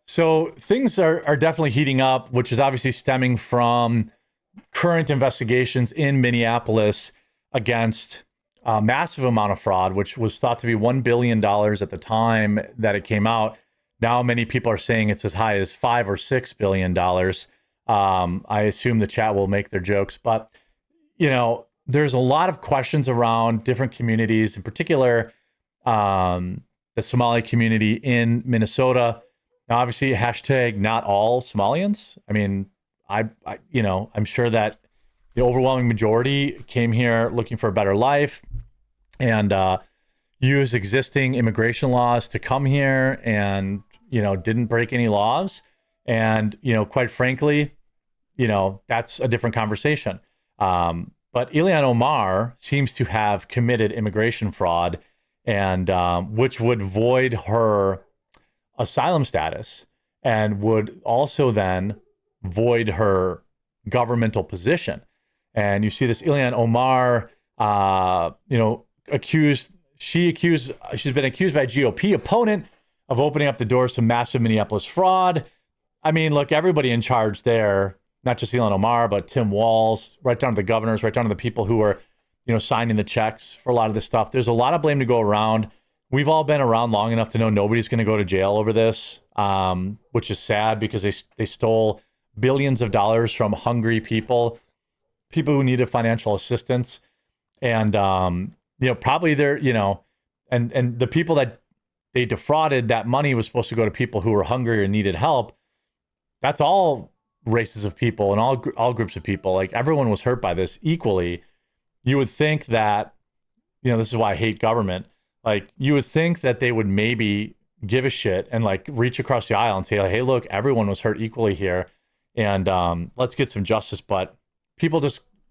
So things are definitely heating up, which is obviously stemming from current investigations in Minneapolis against a massive amount of fraud, which was thought to be $1 billion at the time that it came out. Now, many people are saying it's as high as $5 or $6 billion. I assume the chat will make their jokes, but there's a lot of questions around different communities, in particular, the Somali community in Minnesota. Now, obviously, hashtag not all Somalians. I mean, I'm sure that the overwhelming majority came here looking for a better life and used existing immigration laws to come here and, didn't break any laws. And, quite frankly, that's a different conversation. But Illhan Omar seems to have committed immigration fraud, and which would void her asylum status and would also then void her governmental position. And you see this Illhan Omar, she's been accused by a GOP opponent of opening up the doors to massive Minneapolis fraud. I mean, look, everybody in charge there, not just Illhan Omar, but Tim Walz, right down to the governors, right down to the people who were, signing the checks for a lot of this stuff. There's a lot of blame to go around. We've all been around long enough to know nobody's going to go to jail over this, which is sad because they stole billions of dollars from hungry people who needed financial assistance. And, probably they're, and the people that they defrauded, that money was supposed to go to people who were hungry or needed help. That's all races of people and all groups of people. Like, everyone was hurt by this equally. You would think that, this is why I hate government. Like, you would think that they would maybe give a shit and like reach across the aisle and say, like, hey, look, everyone was hurt equally here. And let's get some justice. But people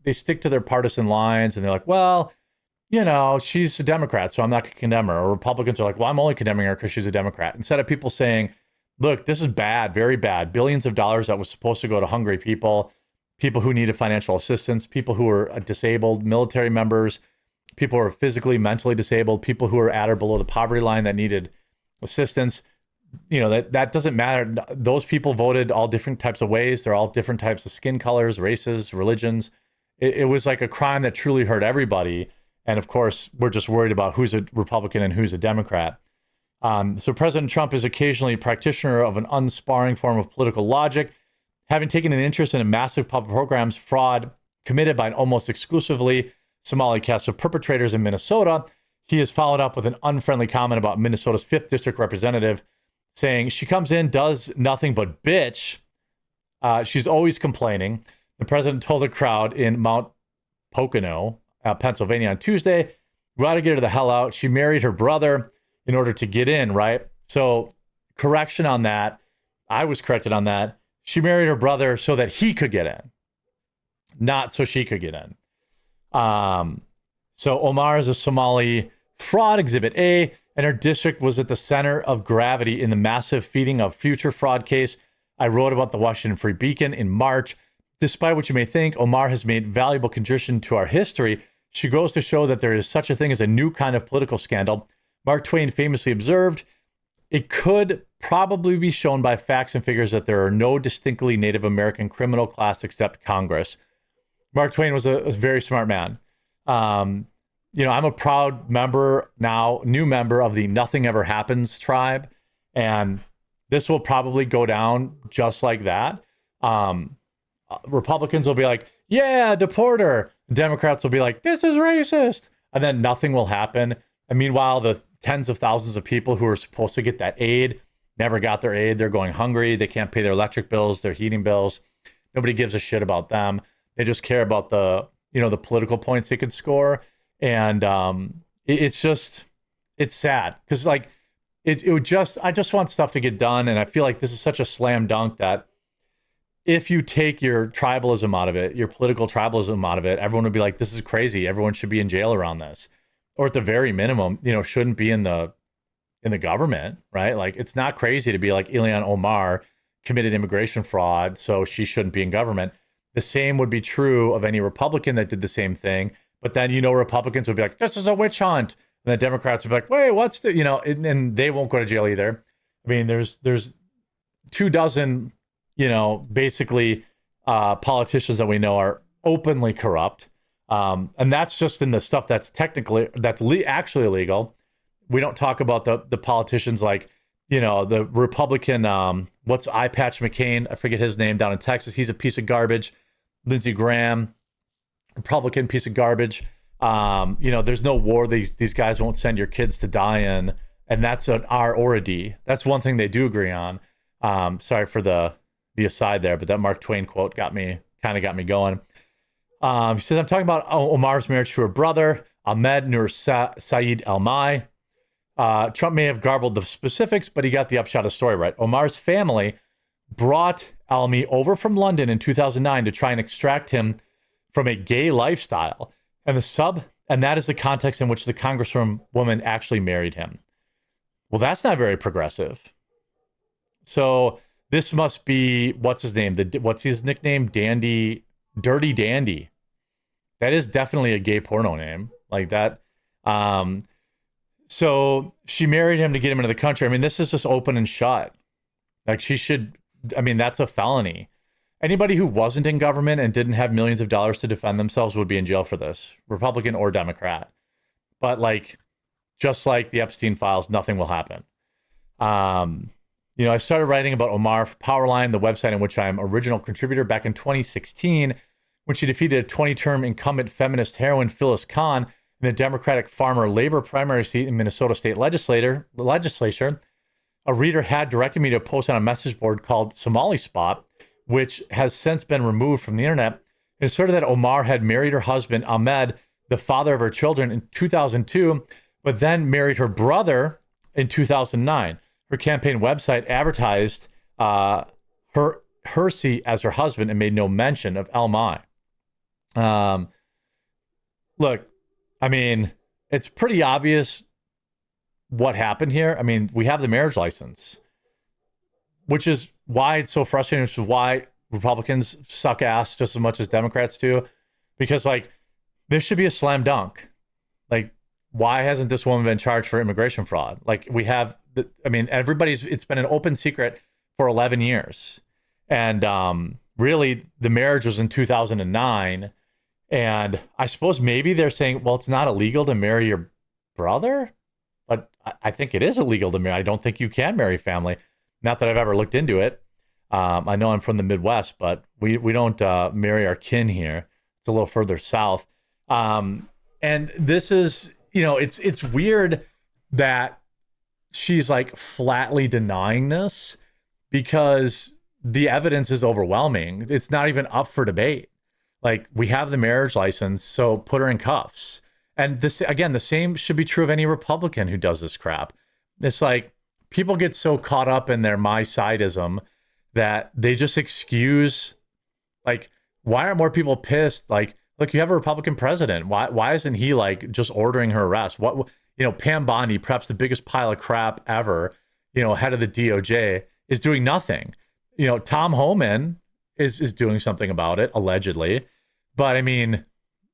they stick to their partisan lines and they're like, well, she's a Democrat, so I'm not going to condemn her. Or Republicans are like, well, I'm only condemning her because she's a Democrat. Instead of people saying, look, this is bad, very bad. Billions of dollars that was supposed to go to hungry people who needed financial assistance, people who were disabled, military members, people who are physically, mentally disabled, people who are at or below the poverty line that needed assistance. That doesn't matter. Those people voted all different types of ways. They're all different types of skin colors, races, religions. It was like a crime that truly hurt everybody. And of course, we're just worried about who's a Republican and who's a Democrat. So President Trump is occasionally a practitioner of an unsparing form of political logic, having taken an interest in a massive public programs fraud committed by an almost exclusively Somali cast of perpetrators in Minnesota. He has followed up with an unfriendly comment about Minnesota's 5th District representative, saying she comes in, does nothing but bitch. She's always complaining. The president told a crowd in Mount Pocono, Pennsylvania on Tuesday, we got to get her the hell out. She married her brother in order to get in, right? So correction on that. I was corrected on that. She married her brother so that he could get in, not so she could get in. So Omar is a Somali fraud exhibit A, and her district was at the center of gravity in the massive feeding of future fraud case. I wrote about the Washington Free Beacon in March. Despite what you may think, Omar has made valuable contribution to our history. She goes to show that there is such a thing as a new kind of political scandal. Mark Twain famously observed, it could probably be shown by facts and figures that there are no distinctly Native American criminal class except Congress. Mark Twain was a very smart man. I'm a proud member now, new member of the Nothing Ever Happens tribe. And this will probably go down just like that. Republicans will be like, yeah, deport her. Democrats will be like, this is racist. And then nothing will happen. And meanwhile, the tens of thousands of people who are supposed to get that aid never got their aid. They're going hungry. They can't pay their electric bills, their heating bills. Nobody gives a shit about them. They just care about the political points they could score. And it's sad because I just want stuff to get done. And I feel like this is such a slam dunk that if you take your tribalism out of it, your political tribalism out of it, everyone would be like, this is crazy. Everyone should be in jail around this. Or at the very minimum, shouldn't be in the government, right? Like, it's not crazy to be like Illhan Omar committed immigration fraud, so she shouldn't be in government. The same would be true of any Republican that did the same thing. But then, Republicans would be like, this is a witch hunt. And the Democrats would be like, wait, and they won't go to jail either. I mean, there's 2 dozen, basically politicians that we know are openly corrupt. And that's just in the stuff that's actually illegal. We don't talk about the politicians like, the Republican, what's Eye Patch McCain? I forget his name, down in Texas. He's a piece of garbage. Lindsey Graham, Republican piece of garbage. There's no war these guys won't send your kids to die in. And that's an R or a D. That's one thing they do agree on. Sorry for the aside there, but that Mark Twain quote got me going. He says, I'm talking about Omar's marriage to her brother, Ahmed Nur Saeed Almai. Trump may have garbled the specifics, but he got the upshot of the story right. Omar's family brought Almi over from London in 2009 to try and extract him from a gay lifestyle. And that is the context in which the congresswoman actually married him. Well, that's not very progressive. So this must be, what's his name? What's his nickname? Dirty Dandy. That is definitely a gay porno name like that. So she married him to get him into the country. I mean, this is just open and shut. Like that's a felony. Anybody who wasn't in government and didn't have millions of dollars to defend themselves would be in jail for this, Republican or Democrat. But just like the Epstein files, nothing will happen. I started writing about Omar for Powerline, the website in which I'm original contributor, back in 2016, when she defeated a 20-term incumbent feminist heroine, Phyllis Khan, in the Democratic Farmer Labor primary seat in Minnesota State Legislature. A reader had directed me to a post on a message board called Somali Spot, which has since been removed from the internet. It asserted that Omar had married her husband, Ahmed, the father of her children, in 2002, but then married her brother in 2009. Her campaign website advertised Hersey as her husband and made no mention of Almai. Look, it's pretty obvious what happened here. We have the marriage license, which is why it's so frustrating, which is why Republicans suck ass just as much as Democrats do, because this should be a slam dunk. Why hasn't this woman been charged for immigration fraud? We have it's been an open secret for 11 years. And really the marriage was in 2009. And I suppose maybe they're saying, well, it's not illegal to marry your brother, but I think it is illegal to marry. I don't think you can marry family. Not that I've ever looked into it. I know I'm from the Midwest, but we don't marry our kin here. It's a little further south. And this is, it's weird that she's flatly denying this because the evidence is overwhelming. It's not even up for debate. We have the marriage license, so put her in cuffs. And this, again, the same should be true of any Republican who does this crap. It's people get so caught up in their my sideism that they just excuse, why aren't more people pissed? Look, you have a Republican president. Why isn't he just ordering her arrest? Pam Bondi, perhaps the biggest pile of crap ever, head of the DOJ, is doing nothing. Tom Homan is doing something about it, allegedly. But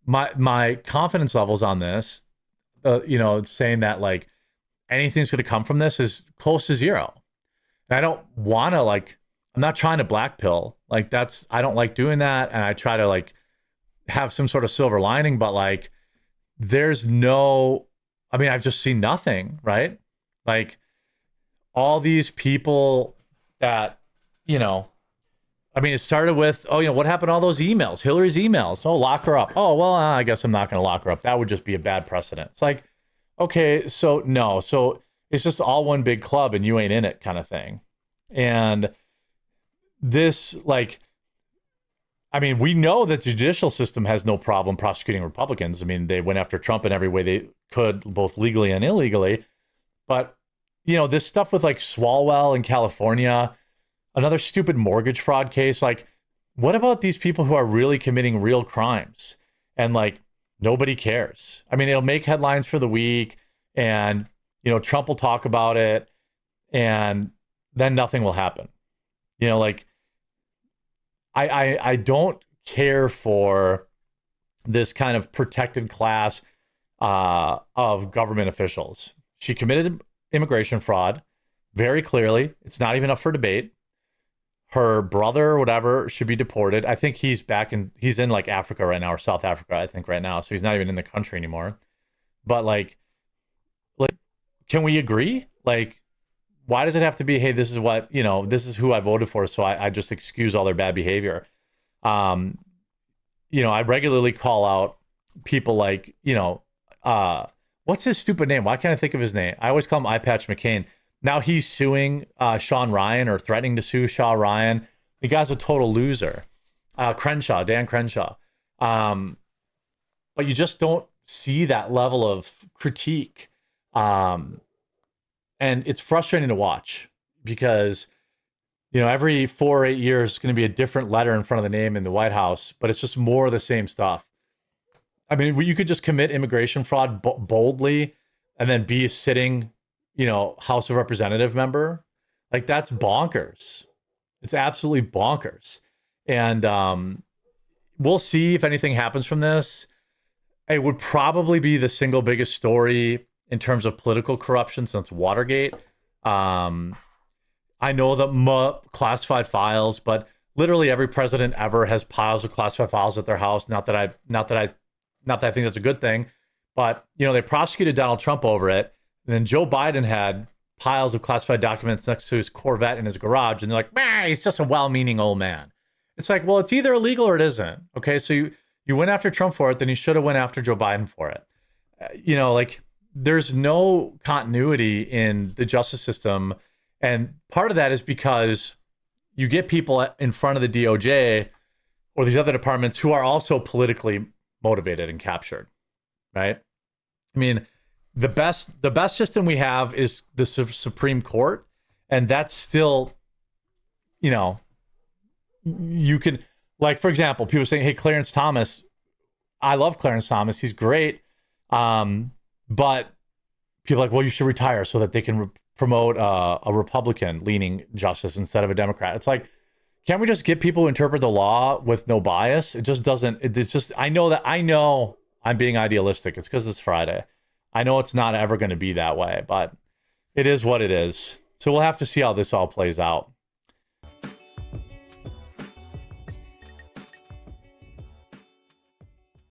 my confidence levels on this, saying that anything's going to come from this is close to zero. And I don't want to I'm not trying to black pill. I don't like doing that. And I try to have some sort of silver lining, but there's no, I've just seen nothing, right? All these people that, it started with, what happened to all those emails? Hillary's emails. Oh, lock her up. Oh, well, I guess I'm not going to lock her up. That would just be a bad precedent. It's okay, so no. So it's just all one big club and you ain't in it kind of thing. And this, we know that the judicial system has no problem prosecuting Republicans. They went after Trump in every way they could, both legally and illegally. But, this stuff with Swalwell in California, another stupid mortgage fraud case. What about these people who are really committing real crimes? And nobody cares. It'll make headlines for the week and, Trump will talk about it and then nothing will happen. I don't care for this kind of protected class of government officials. She committed immigration fraud very clearly. It's not even up for debate. her brother or whatever should be deported. I think he's in like Africa right now, or South Africa, I think right now. So he's not even in the country anymore. But like, can we agree? Like, why does it have to be, hey, this is what, this is who I voted for, so I just excuse all their bad behavior? I regularly call out people like, what's his stupid name? Why can't I think of his name? I always call him Eye Patch McCain. Now he's suing Sean Ryan, or threatening to sue Shaw Ryan. The guy's a total loser. Dan Crenshaw. But you just don't see that level of critique. And it's frustrating to watch because, every 4 or 8 years is going to be a different letter in front of the name in the White House, but it's just more of the same stuff. I mean, you could just commit immigration fraud boldly and then be a sitting, House of Representative member. Like, that's bonkers. It's absolutely bonkers. And we'll see if anything happens from this. It would probably be the single biggest story in terms of political corruption since Watergate. I know that classified files, but literally every president ever has piles of classified files at their house. Not that I think that's a good thing, but they prosecuted Donald Trump over it. And then Joe Biden had piles of classified documents next to his Corvette in his garage, and they're like, he's just a well-meaning old man. It's like, well, it's either illegal or it isn't. Okay, so you went after Trump for it, then you should have went after Joe Biden for it. There's no continuity in the justice system. And part of that is because you get people in front of the DOJ or these other departments who are also politically motivated and captured, right? I mean, the best system we have is the Supreme Court, and that's still, you can, like, for example, people saying, hey, Clarence Thomas, I love Clarence Thomas, he's great, but people are like, well, you should retire so that they can promote a Republican-leaning justice instead of a Democrat. It's like, can't we just get people who interpret the law with no bias? It just doesn't. It's just, I know I'm being idealistic. It's because it's Friday. I know it's not ever going to be that way, but it is what it is. So we'll have to see how this all plays out.